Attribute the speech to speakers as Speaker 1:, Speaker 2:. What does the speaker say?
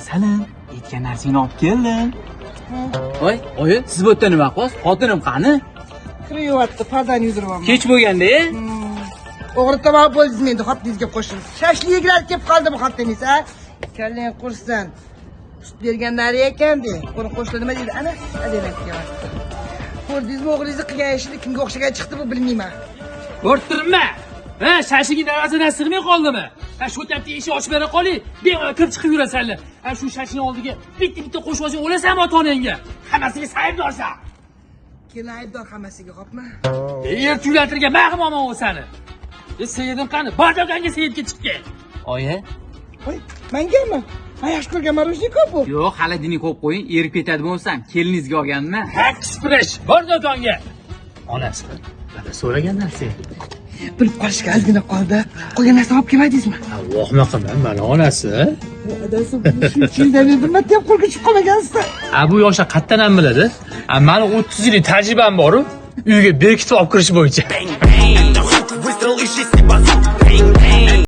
Speaker 1: Masalan, aytgan narsangni olib keldim.
Speaker 2: Voy, oyi, siz bu yerda nima qilyapsiz? Xotinim qani?
Speaker 3: Kiryapti, pardani yuziraman.
Speaker 2: Kech bo'lganda,
Speaker 3: O'g'ritama bo'ldingizmi endi xotiningizga qo'shilib. Shashliklar kelib qoldi bu xotiningiz, ha? Kallang qursin. Sut berganlari ekan-de. Qo'ni qo'shdi nima deydi? Ana, demakkan. Ko'rdingizmi o'g'lingizni qilgan ishini kimga o'xshagan chiqdi bu bilmayman.
Speaker 4: O'rtirma. Ha, shashiging darvozadan sig'may qoldimi? Ha, shu tapda eshik ochib bera qoling, bemalol kirib chiqib yurasanlar. Ha, shu shashning oldiga bitta qo'shib olsang o'lasanmi ota-onangga? Hammasiga saybdorsan.
Speaker 3: Kelin aybdor hammasiga, xo'pmi?
Speaker 4: Ertulatlarga mag'moman o'sani. Seyidim qani? Bor do'konga Seyidga chiqgan.
Speaker 2: oyi.
Speaker 3: Voy, mengami? Ha, yaxshi ko'rgan marujnik bu.
Speaker 2: Yo'q, hali dini ko'p qo'ying, erib ketadi bo'lsam, keliningizga olganman.
Speaker 4: Express, bor do'konga. Onasi, mana so'ragan narsa.
Speaker 3: Bilib qolishga ozgina qoldi. Qolgan narsa olib kelmadingizmi?
Speaker 4: Allohni qilman, mana onasi.
Speaker 3: Adasi shunchaydan bir marta ham qo'lga tushib qolmagansiz.
Speaker 4: Bu yoshlar qayerdan ham biladi? Mani 30 yillik tajribam bor-ku, uyga bekitib olib kirish bo'yicha.
Speaker 5: Bang, bang, the hook, whistle, ishisi bazoo. Bang,